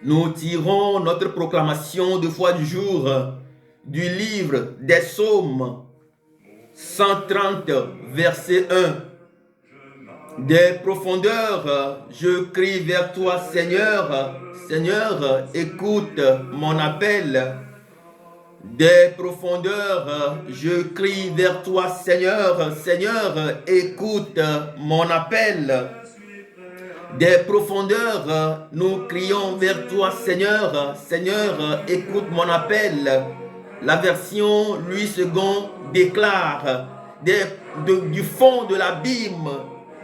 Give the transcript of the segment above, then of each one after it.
Nous tirons notre proclamation de foi du jour du livre des Psaumes 130, verset 1. Des profondeurs, je crie vers toi, Seigneur. Seigneur, écoute mon appel. Des profondeurs, je crie vers toi, Seigneur. Seigneur, écoute mon appel. Des profondeurs, nous crions vers toi, Seigneur. Seigneur, écoute mon appel. La version Louis II déclare du fond de l'abîme,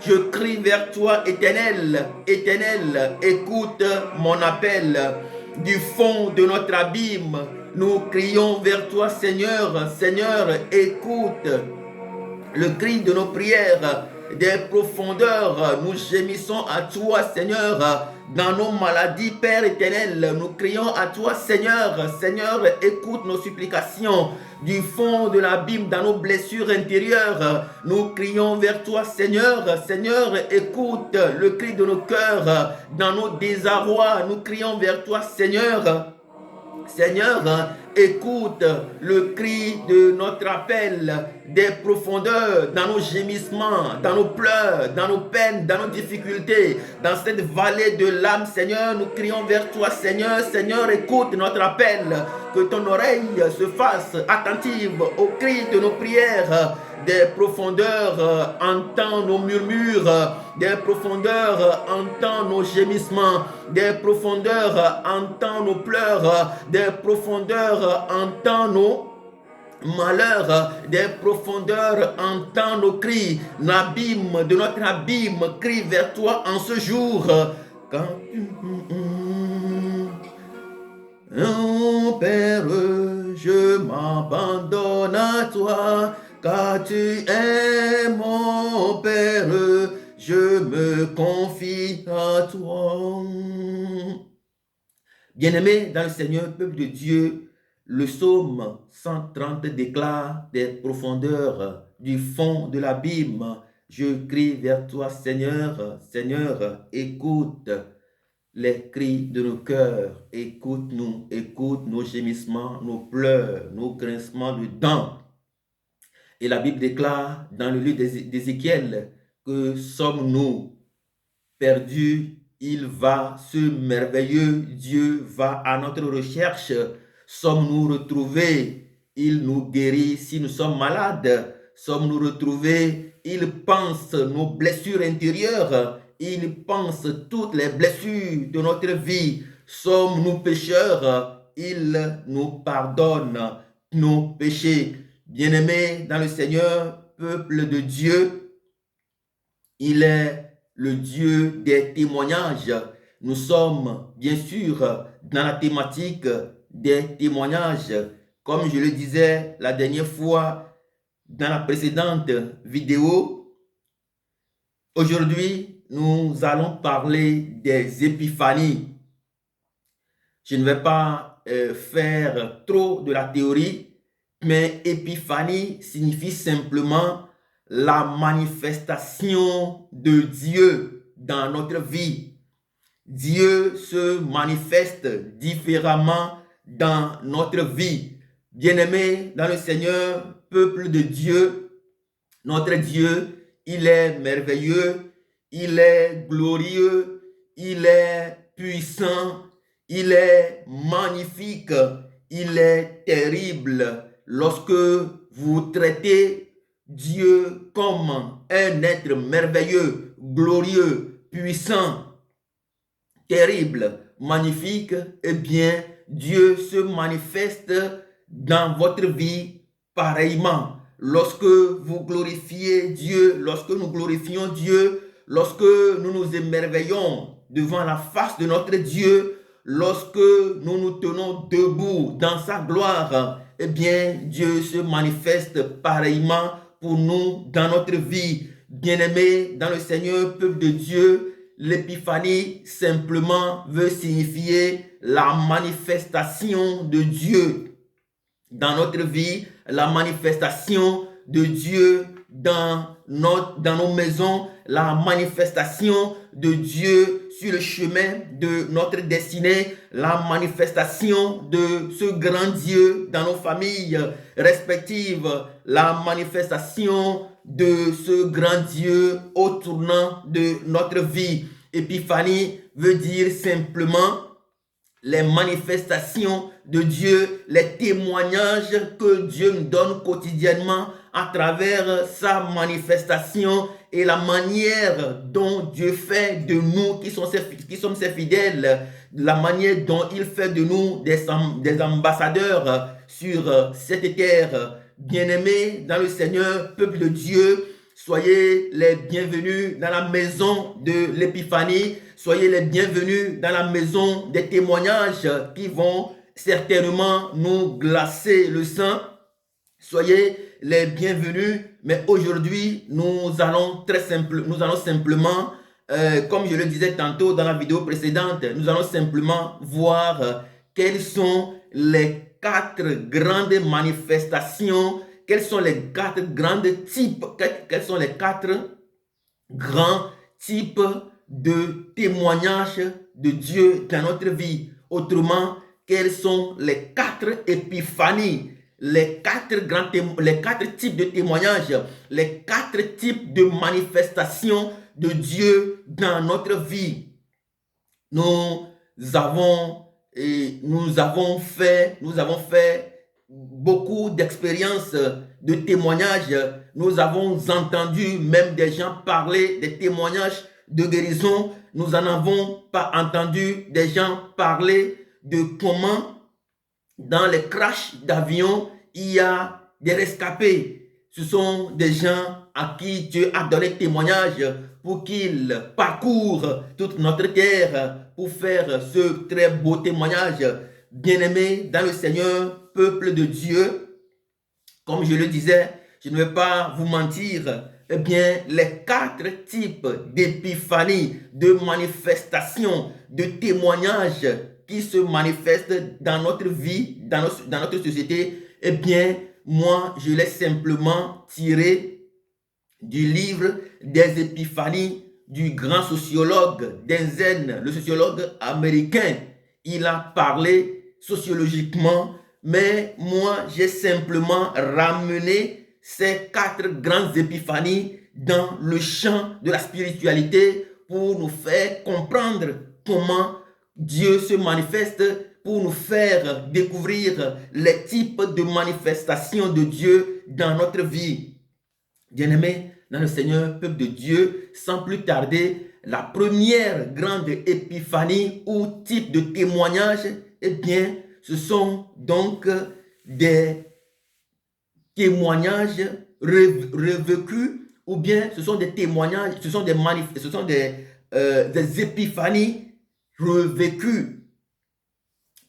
je crie vers toi, Éternel. Éternel, écoute mon appel. Du fond de notre abîme, nous crions vers toi, Seigneur. Seigneur, écoute le cri de nos prières. Des profondeurs, nous gémissons à toi, Seigneur. Dans nos maladies, Père éternel, nous crions à toi, Seigneur. Seigneur, écoute nos supplications. Du fond de l'abîme, dans nos blessures intérieures, nous crions vers toi, Seigneur. Seigneur, écoute le cri de nos cœurs. Dans nos désarrois, nous crions vers toi, Seigneur. Seigneur, écoute le cri de notre appel des profondeurs, dans nos gémissements, dans nos pleurs, dans nos peines, dans nos difficultés, dans cette vallée de l'âme, Seigneur, nous crions vers toi, Seigneur. Seigneur, écoute notre appel, que ton oreille se fasse attentive au cri de nos prières. Des profondeurs, entends nos murmures. Des profondeurs, entends nos gémissements. Des profondeurs, entends nos pleurs. Des profondeurs, entends nos malheurs. Des profondeurs, entends nos cris. L'abîme de notre abîme crie vers toi en ce jour. Quand Père, je m'abandonne à toi. Car tu es mon Père, je me confie à toi. Bien-aimés dans le Seigneur, peuple de Dieu, le psaume 130 déclare des profondeurs du fond de l'abîme. Je crie vers toi, Seigneur. Seigneur, écoute les cris de nos cœurs. Écoute-nous, écoute nos gémissements, nos pleurs, nos grincements de dents. Et la Bible déclare dans le livre d'Ézéchiel que sommes-nous perdus, il va, ce merveilleux Dieu va à notre recherche. Sommes-nous retrouvés, il nous guérit si nous sommes malades. Sommes-nous retrouvés, il pense nos blessures intérieures. Il pense toutes les blessures de notre vie. Sommes-nous pécheurs, il nous pardonne nos péchés. Bien-aimés dans le Seigneur, peuple de Dieu, il est le Dieu des témoignages. Nous sommes bien sûr dans la thématique des témoignages. Comme je le disais la dernière fois dans la précédente vidéo, aujourd'hui, nous allons parler des épiphanies. Je ne vais pas faire trop de la théorie, mais épiphanie signifie simplement la manifestation de Dieu dans notre vie. Dieu se manifeste différemment dans notre vie. Bien-aimés dans le Seigneur, peuple de Dieu, notre Dieu, il est merveilleux, il est glorieux, il est puissant, il est magnifique, il est terrible. Lorsque vous traitez Dieu comme un être merveilleux, glorieux, puissant, terrible, magnifique, eh bien, Dieu se manifeste dans votre vie pareillement. Lorsque vous glorifiez Dieu, lorsque nous glorifions Dieu, lorsque nous nous émerveillons devant la face de notre Dieu, lorsque nous nous tenons debout dans sa gloire, eh bien, Dieu se manifeste pareillement pour nous dans notre vie. Bien-aimés dans le Seigneur, peuple de Dieu, l'épiphanie simplement veut signifier la manifestation de Dieu dans notre vie, la manifestation de Dieu dans nos maisons la manifestation de Dieu sur le chemin de notre destinée, la manifestation de ce grand Dieu dans nos familles respectives, la manifestation de ce grand Dieu au tournant de notre vie. Épiphanie veut dire simplement les manifestations de Dieu, les témoignages que Dieu nous donne quotidiennement à travers sa manifestation et la manière dont Dieu fait de nous qui sommes ses fidèles, la manière dont il fait de nous des ambassadeurs sur cette terre. Bien-aimés dans le Seigneur, peuple de Dieu, soyez les bienvenus dans la maison de l'Épiphanie. Soyez les bienvenus dans la maison des témoignages qui vont certainement nous glacer le sang. Soyez les bienvenus, mais aujourd'hui, nous allons simplement, comme je le disais tantôt dans la vidéo précédente, nous allons simplement voir quelles sont les 4 grandes manifestations, quels sont les 4 grands types, quels sont les 4 grands types de témoignages de Dieu dans notre vie. Autrement, quels sont les 4 épiphanies, les 4 types de témoignages, les 4 types de manifestations de Dieu dans notre vie. Nous avons fait beaucoup d'expériences de témoignages. Nous avons entendu même des gens parler des témoignages de guérison. Nous n'en avons pas entendu des gens parler de comment dans les crashs d'avion, il y a des rescapés. Ce sont des gens à qui Dieu a donné témoignage pour qu'ils parcourent toute notre terre pour faire ce très beau témoignage. Bien-aimés dans le Seigneur, peuple de Dieu, comme je le disais, je ne vais pas vous mentir, eh bien, les 4 types d'épiphanie, de manifestations, de témoignages qui se manifestent dans notre vie, dans notre société, eh bien, moi, je l'ai simplement tiré du livre des épiphanies du grand sociologue Denzel, le sociologue américain. Il a parlé sociologiquement, mais moi, j'ai simplement ramené ces 4 grandes épiphanies dans le champ de la spiritualité pour nous faire comprendre comment Dieu se manifeste, pour nous faire découvrir les types de manifestations de Dieu dans notre vie. Bien-aimés dans le Seigneur, peuple de Dieu, sans plus tarder, la première grande épiphanie ou type de témoignage, eh bien, ce sont donc des témoignages revécus, ou bien ce sont des témoignages, ce sont des épiphanies revécues.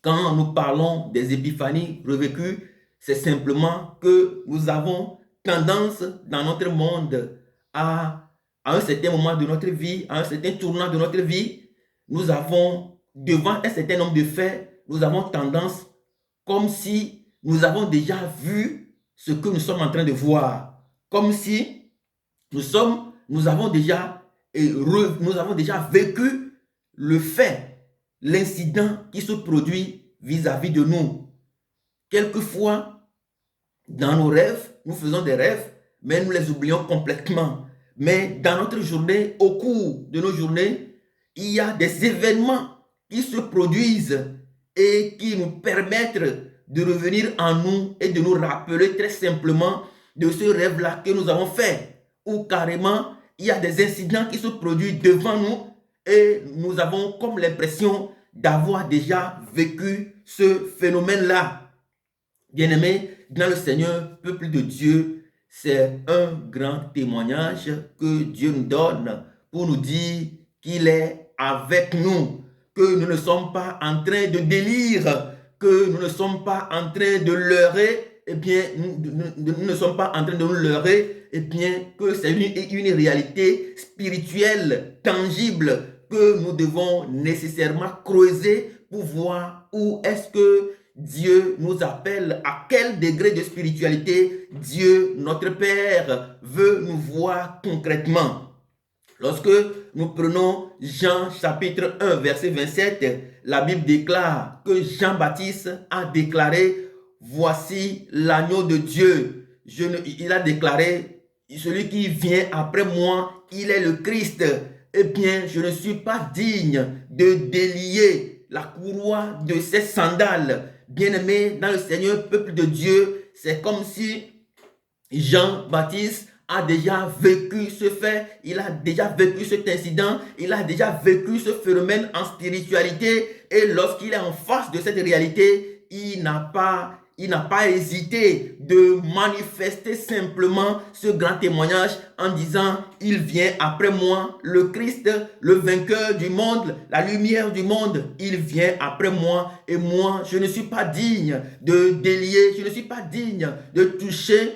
Quand nous parlons des épiphanies revécues, c'est simplement que nous avons tendance dans notre monde à un certain moment de notre vie, à un certain tournant de notre vie, nous avons, devant un certain nombre de faits, nous avons tendance, comme si nous avons déjà vu ce que nous sommes en train de voir, comme si nous avons déjà vécu le fait, l'incident qui se produit vis-à-vis de nous. Quelquefois, dans nos rêves, nous faisons des rêves, mais nous les oublions complètement. Mais dans notre journée, au cours de nos journées, il y a des événements qui se produisent et qui nous permettent de revenir en nous et de nous rappeler très simplement de ce rêve-là que nous avons fait. Ou carrément, il y a des incidents qui se produisent devant nous et nous avons comme l'impression d'avoir déjà vécu ce phénomène-là. Bien-aimés, dans le Seigneur, peuple de Dieu, c'est un grand témoignage que Dieu nous donne pour nous dire qu'il est avec nous, que nous ne sommes pas en train de délire, que nous ne sommes pas en train de leurrer, eh bien, nous ne sommes pas en train de nous leurrer, eh bien, que c'est une réalité spirituelle, tangible, que nous devons nécessairement creuser pour voir où est-ce que Dieu nous appelle, à quel degré de spiritualité Dieu, notre Père, veut nous voir concrètement. Lorsque nous prenons Jean chapitre 1 verset 27, la Bible déclare que Jean-Baptiste a déclaré « Voici l'agneau de Dieu ». Il a déclaré « Celui qui vient après moi, il est le Christ. Eh bien, je ne suis pas digne de délier la courroie de ses sandales. » Bien-aimé dans le Seigneur, peuple de Dieu, c'est comme si Jean-Baptiste a déjà vécu ce fait, il a déjà vécu cet incident, il a déjà vécu ce phénomène en spiritualité, et lorsqu'il est en face de cette réalité, il n'a pas hésité de manifester simplement ce grand témoignage en disant « Il vient après moi, le Christ, le vainqueur du monde, la lumière du monde, il vient après moi et moi, je ne suis pas digne de délier, je ne suis pas digne de toucher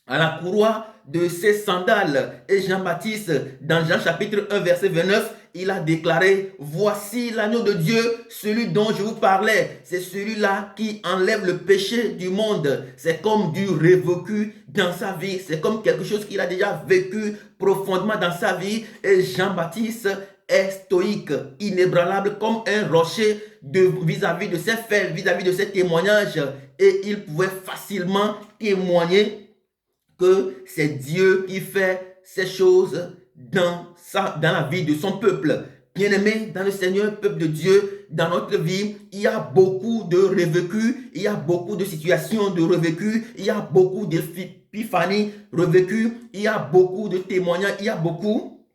à la courroie de ses sandales. » Et Jean-Baptiste, dans Jean chapitre 1 verset 29, il a déclaré « Voici l'agneau de Dieu, celui dont je vous parlais. C'est celui-là qui enlève le péché du monde. » C'est comme du révécu dans sa vie. C'est comme quelque chose qu'il a déjà vécu profondément dans sa vie. Et Jean-Baptiste est stoïque, inébranlable comme un rocher vis-à-vis de ses faits, vis-à-vis de ses témoignages. Et il pouvait facilement témoigner que c'est Dieu qui fait ces choses dans la vie de son peuple. Bien-aimé dans le Seigneur, peuple de Dieu, dans notre vie, il y a beaucoup de revécus, il y a beaucoup de situations de revécus, il y a beaucoup d'épiphanies revécues, il y a beaucoup de témoignages, il y a beaucoup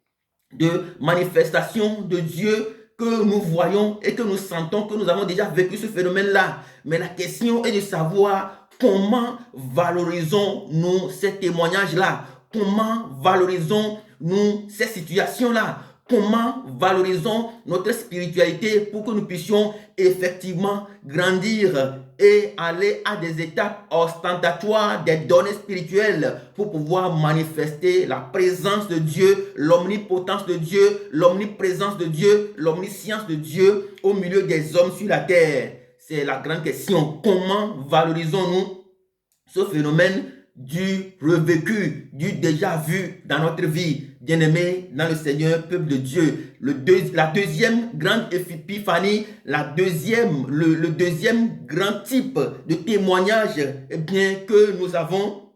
de manifestations de Dieu que nous voyons et que nous sentons que nous avons déjà vécu ce phénomène-là. Mais la question est de savoir comment valorisons-nous ces témoignages-là? Comment valorisons-nous ces situations-là? Comment valorisons notre spiritualité pour que nous puissions effectivement grandir et aller à des étapes ostentatoires des données spirituelles pour pouvoir manifester la présence de Dieu, l'omnipotence de Dieu, l'omniprésence de Dieu, l'omniscience de Dieu au milieu des hommes sur la terre? C'est la grande question. Comment valorisons-nous ce phénomène du revécu, du déjà vu dans notre vie? Bien-aimé dans le Seigneur, peuple de Dieu, la deuxième grande épiphanie, le deuxième grand type de témoignage que nous avons,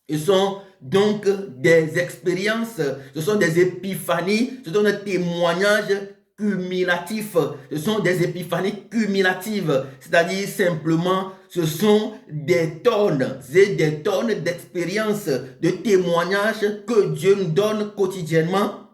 ce sont donc des expériences, ce sont des épiphanies, ce sont des témoignages cumulatifs. Ce sont des épiphanies cumulatives, c'est-à-dire simplement ce sont des tonnes et des tonnes d'expériences, de témoignages que Dieu nous donne quotidiennement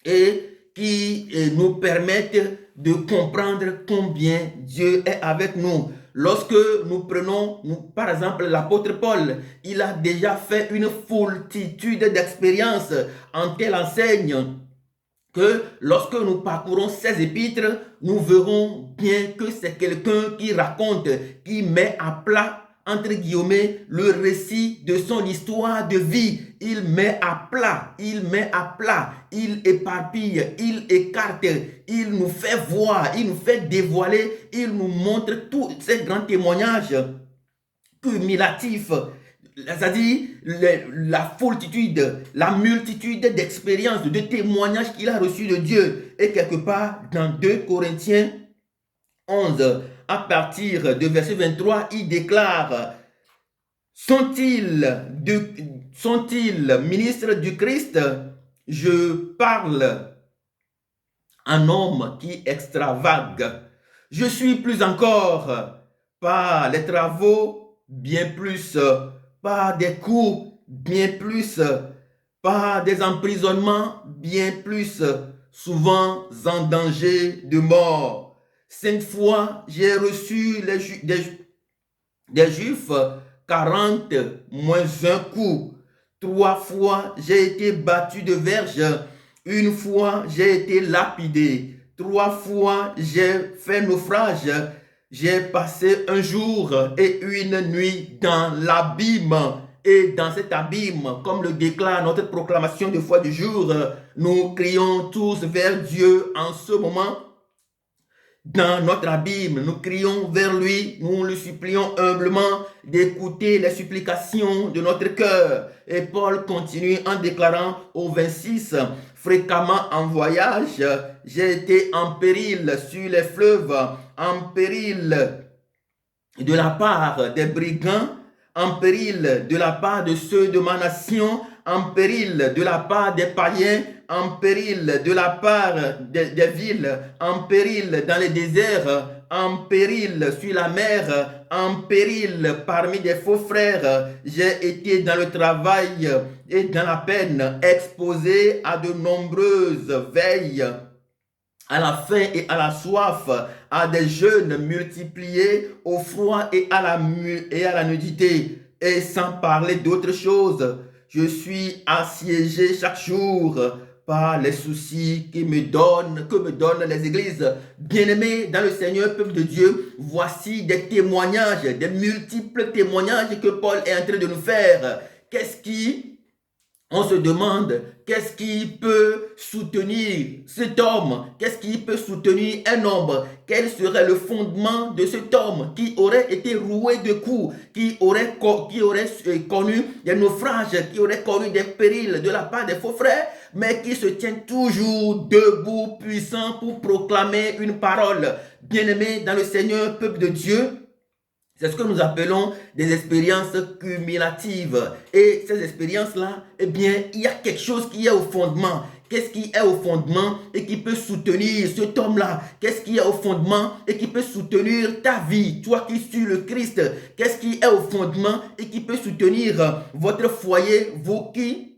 et qui nous permettent de comprendre combien Dieu est avec nous. Lorsque nous prenons, par exemple, l'apôtre Paul, il a déjà fait une foultitude d'expériences en telle enseigne que lorsque nous parcourons ces épîtres, nous verrons bien que c'est quelqu'un qui raconte, qui met à plat, entre guillemets, le récit de son histoire de vie. Il met à plat, il éparpille, il écarte, il nous fait voir, il nous fait dévoiler, il nous montre tous ces grands témoignages cumulatifs. C'est-à-dire la foultitude, la multitude d'expériences, de témoignages qu'il a reçus de Dieu. Et quelque part, dans 2 Corinthiens 11, à partir de verset 23, il déclare « Sont-ils ministres du Christ? Je parle en homme qui extravague. Je suis plus encore par les travaux, bien plus par des coups, bien plus, par des emprisonnements, bien plus, souvent en danger de mort. 5 fois, j'ai reçu des Juifs 40 moins 1 coup. 3 fois, j'ai été battu de verge. 1 fois, j'ai été lapidé. 3 fois, j'ai fait naufrage. J'ai passé un jour et une nuit dans l'abîme. Et dans cet abîme, comme le déclare notre proclamation de foi du jour, nous crions tous vers Dieu en ce moment. dans notre abîme. Nous crions vers lui, nous le supplions humblement d'écouter les supplications de notre cœur. Et Paul continue en déclarant au 26, fréquemment en voyage, j'ai été en péril sur les fleuves, en péril de la part des brigands, en péril de la part de ceux de ma nation, en péril de la part des païens, en péril de la part des villes, en péril dans les déserts, en péril sur la mer, en péril parmi des faux frères. J'ai été dans le travail et dans la peine, exposé à de nombreuses veilles, à la faim et à la soif, à des jeûnes multipliés, au froid et à la nudité, et sans parler d'autre chose. Je suis assiégé chaque jour par les soucis que me donnent les églises. Bien-aimés dans le Seigneur, peuple de Dieu, voici des témoignages, des multiples témoignages que Paul est en train de nous faire. On se demande, qu'est-ce qui peut soutenir cet homme? Qu'est-ce qui peut soutenir un homme? Quel serait le fondement de cet homme qui aurait été roué de coups, qui aurait connu des naufrages, qui aurait connu des périls de la part des faux frères, mais qui se tient toujours debout, puissant pour proclamer une parole? Bien-aimé dans le Seigneur, peuple de Dieu, c'est ce que nous appelons des expériences cumulatives. Et ces expériences-là, eh bien, il y a quelque chose qui est au fondement. Qu'est-ce qui est au fondement et qui peut soutenir cet homme-là? Qu'est-ce qui est au fondement et qui peut soutenir ta vie, toi qui suis le Christ? Qu'est-ce qui est au fondement et qui peut soutenir votre foyer, vous qui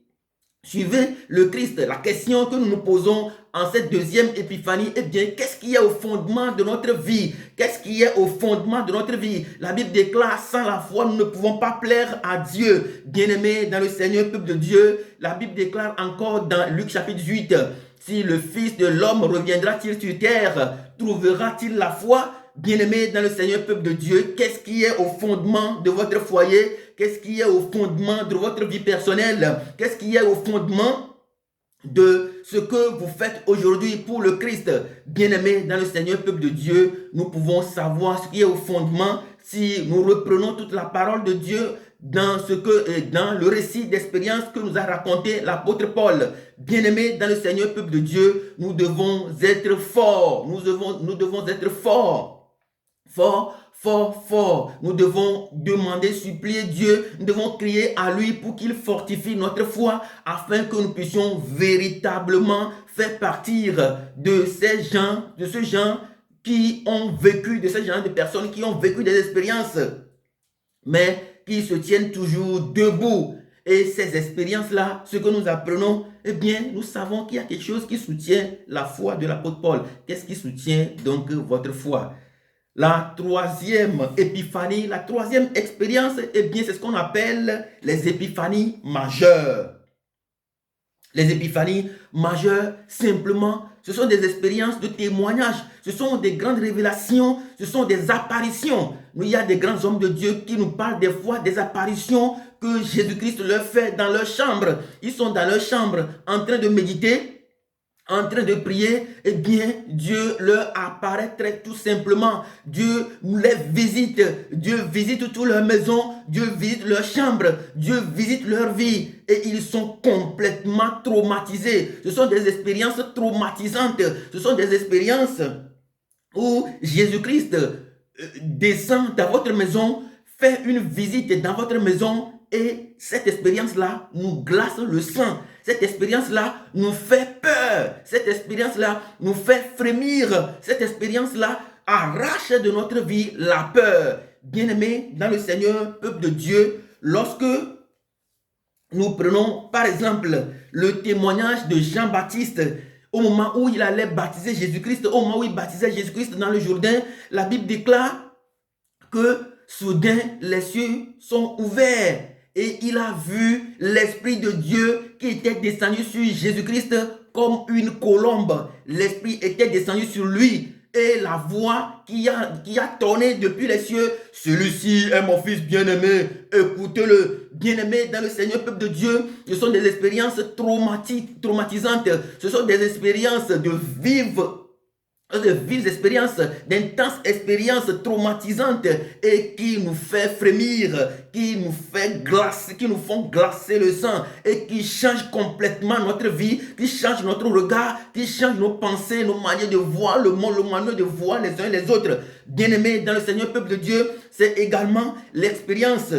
suivez le Christ? La question que nous nous posons en cette deuxième épiphanie, eh bien, qu'est-ce qui est au fondement de notre vie? Qu'est-ce qui est au fondement de notre vie? La Bible déclare, sans la foi, nous ne pouvons pas plaire à Dieu. Bien-aimés dans le Seigneur, peuple de Dieu, la Bible déclare encore dans Luc chapitre 8, si le Fils de l'homme reviendra-t-il sur terre, trouvera-t-il la foi? Bien-aimés dans le Seigneur, peuple de Dieu, qu'est-ce qui est au fondement de votre foyer? Qu'est-ce qui est au fondement de votre vie personnelle? Qu'est-ce qui est au fondement de ce que vous faites aujourd'hui pour le Christ? Bien-aimés dans le Seigneur, peuple de Dieu, nous pouvons savoir ce qui est au fondement si nous reprenons toute la parole de Dieu dans le récit d'expérience que nous a raconté l'apôtre Paul. Bien-aimés dans le Seigneur, peuple de Dieu, nous devons être forts. Nous devons être forts. Fort. Nous devons demander, supplier Dieu. Nous devons crier à lui pour qu'il fortifie notre foi afin que nous puissions véritablement faire partir de ces gens, de ce genre qui ont vécu, de ces gens de personnes qui ont vécu des expériences, mais qui se tiennent toujours debout. Et ces expériences-là, ce que nous apprenons, eh bien, nous savons qu'il y a quelque chose qui soutient la foi de l'apôtre Paul. Qu'est-ce qui soutient donc votre foi? La troisième épiphanie, la troisième expérience, eh bien, c'est ce qu'on appelle les épiphanies majeures. Les épiphanies majeures, simplement, ce sont des expériences de témoignage, ce sont des grandes révélations, ce sont des apparitions. Il y a des grands hommes de Dieu qui nous parlent des fois des apparitions que Jésus-Christ leur fait dans leur chambre. Ils sont dans leur chambre en train de méditer, en train de prier, eh bien, Dieu leur apparaît très tout simplement. Dieu les visite. Dieu visite toutes leurs maisons. Dieu visite leurs chambres. Dieu visite leur vie. Et ils sont complètement traumatisés. Ce sont des expériences traumatisantes. Ce sont des expériences où Jésus-Christ descend dans votre maison, fait une visite dans votre maison, et cette expérience-là nous glace le sang. Cette expérience-là nous fait peur. Cette expérience-là nous fait frémir. Cette expérience-là arrache de notre vie la peur. Bien-aimés dans le Seigneur, peuple de Dieu, lorsque nous prenons par exemple le témoignage de Jean-Baptiste, au moment où il allait baptiser Jésus-Christ, au moment où il baptisait Jésus-Christ dans le Jourdain, la Bible déclare que soudain les cieux sont ouverts. Et il a vu l'Esprit de Dieu qui était descendu sur Jésus-Christ comme une colombe. L'Esprit était descendu sur lui. Et la voix qui a tonné depuis les cieux, celui-ci est mon fils bien-aimé, écoutez-le. Bien-aimé dans le Seigneur, peuple de Dieu, ce sont des expériences traumatisantes. Ce sont des expériences de vivre de vives expériences, d'intenses expériences traumatisantes et qui nous fait frémir, qui nous fait glacer, qui nous font glacer le sang et qui changent complètement notre vie, qui changent notre regard, qui changent nos pensées, nos manières de voir le monde, nos manières de voir les uns et les autres. Bien-aimés dans le Seigneur, peuple de Dieu, c'est également l'expérience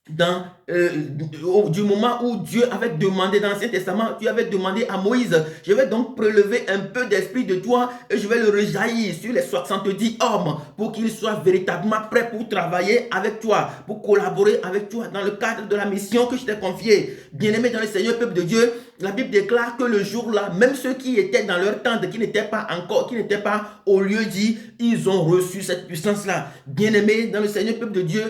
du moment où Dieu avait demandé dans l'Ancien Testament, Dieu avait demandé à Moïse, je vais donc prélever un peu d'esprit de toi et je vais le rejaillir sur les 70 hommes pour qu'ils soient véritablement prêts pour travailler avec toi, pour collaborer avec toi dans le cadre de la mission que je t'ai confiée. Bien-aimé dans le Seigneur, peuple de Dieu, la Bible déclare que le jour-là, même ceux qui étaient dans leur tente, qui n'étaient pas au lieu dit, ils ont reçu cette puissance-là. Bien-aimé dans le Seigneur, peuple de Dieu,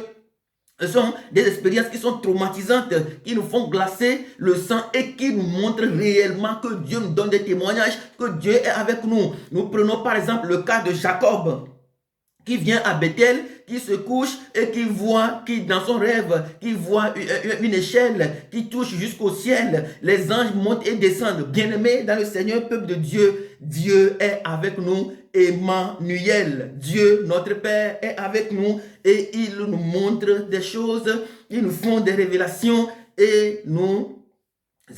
ce sont des expériences qui sont traumatisantes, qui nous font glacer le sang et qui nous montrent réellement que Dieu nous donne des témoignages, que Dieu est avec nous. Nous prenons par exemple le cas de Jacob, qui vient à Bethel, qui se couche et qui voit, qui dans son rêve, qui voit une échelle qui touche jusqu'au ciel. Les anges montent et descendent. Bien-aimés dans le Seigneur, peuple de Dieu, Dieu est avec nous. Emmanuel, Dieu, notre Père, est avec nous et il nous montre des choses, il nous font des révélations et nous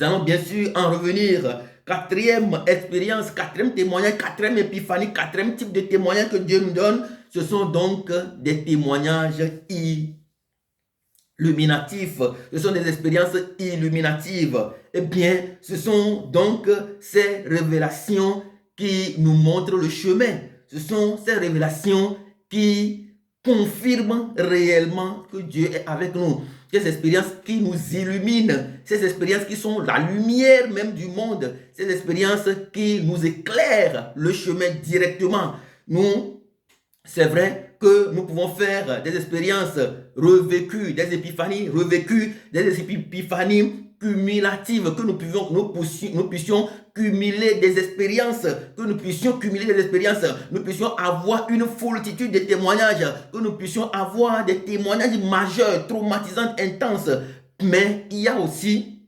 allons bien sûr en revenir. Quatrième expérience, quatrième témoignage, quatrième épiphanie, quatrième type de témoignage que Dieu nous donne, ce sont donc des témoignages illuminatifs. Ce sont des expériences illuminatives. Eh bien, ce sont donc ces révélations qui nous montrent le chemin. Ce sont ces révélations qui confirment réellement que Dieu est avec nous. Ces expériences qui nous illuminent, ces expériences qui sont la lumière même du monde, ces expériences qui nous éclairent le chemin directement. Nous, c'est vrai que nous pouvons faire des expériences revécues, des épiphanies revécues, des épiphanies cumulatives, que nous puissions cumuler des expériences, nous puissions avoir une foultitude de témoignages, que nous puissions avoir des témoignages majeurs, traumatisants, intenses. Mais il y a aussi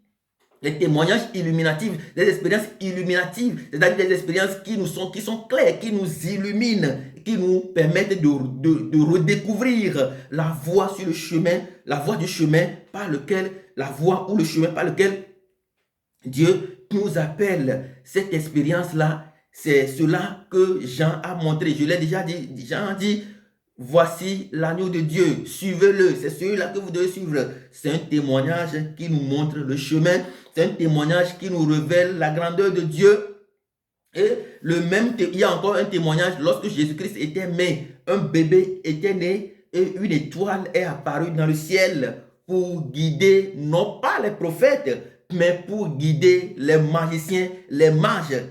les témoignages illuminatifs, des expériences illuminatives, c'est-à-dire des expériences qui sont claires, qui nous illuminent, qui nous permettent de redécouvrir la voie sur le chemin, la voie du chemin par lequel, la voie ou le chemin par lequel Dieu nous appelle. Cette expérience-là, c'est cela que Jean a montré. Je l'ai déjà dit. Jean a dit, voici l'agneau de Dieu, suivez-le. C'est celui-là que vous devez suivre. C'est un témoignage qui nous montre le chemin. C'est un témoignage qui nous révèle la grandeur de Dieu. Et il y a encore un témoignage lorsque Jésus-Christ était né. Un bébé était né et une étoile est apparue dans le ciel pour guider non pas les prophètes, mais pour guider les magiciens, les mages,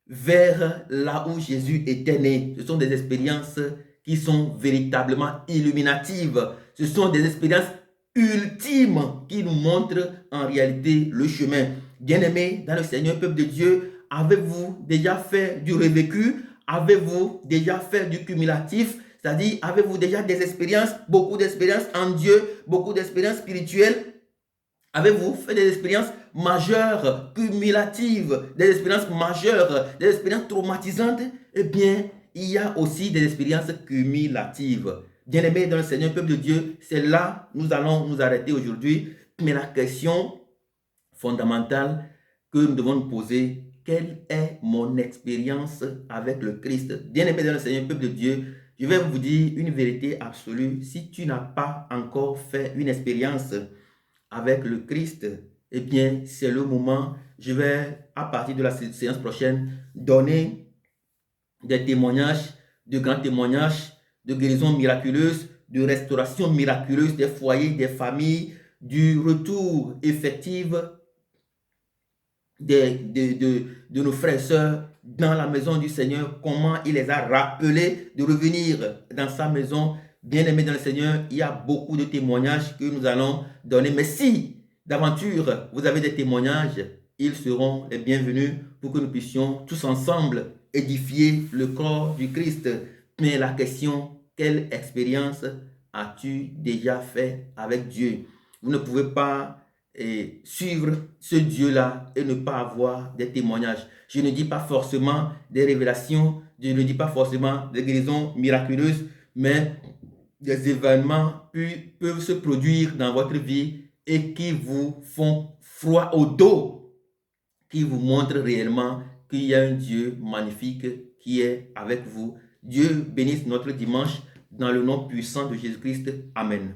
vers là où Jésus était né. Ce sont des expériences qui sont véritablement illuminatives. Ce sont des expériences ultimes qui nous montrent en réalité le chemin. Bien-aimés dans le Seigneur, peuple de Dieu, avez-vous déjà fait du revécu? Avez-vous déjà fait du cumulatif? C'est-à-dire, avez-vous déjà des expériences, beaucoup d'expériences en Dieu, beaucoup d'expériences spirituelles? Avez-vous fait des expériences majeures, cumulatives, des expériences majeures, des expériences traumatisantes? Eh bien, il y a aussi des expériences cumulatives. Bien-aimés dans le Seigneur, peuple de Dieu, c'est là que nous allons nous arrêter aujourd'hui. Mais la question fondamentale que nous devons nous poser, quelle est mon expérience avec le Christ? Bien-aimés dans le Seigneur, peuple de Dieu, je vais vous dire une vérité absolue. Si tu n'as pas encore fait une expérience avec le Christ, eh bien, c'est le moment. Je vais, à partir de la séance prochaine, donner des témoignages, de grands témoignages, de guérison miraculeuse, de restauration miraculeuse des foyers, des familles, du retour effectif de nos frères et sœurs dans la maison du Seigneur, comment il les a rappelés de revenir dans sa maison. Bien-aimés dans le Seigneur, il y a beaucoup de témoignages que nous allons donner. Mais si d'aventure vous avez des témoignages, ils seront les bienvenus pour que nous puissions tous ensemble édifier le corps du Christ. Mais la question, quelle expérience as-tu déjà fait avec Dieu? Vous ne pouvez pas et suivre ce Dieu-là et ne pas avoir des témoignages. Je ne dis pas forcément des révélations, je ne dis pas forcément des guérisons miraculeuses, mais des événements peuvent se produire dans votre vie et qui vous font froid au dos, qui vous montrent réellement qu'il y a un Dieu magnifique qui est avec vous. Dieu bénisse notre dimanche dans le nom puissant de Jésus-Christ. Amen.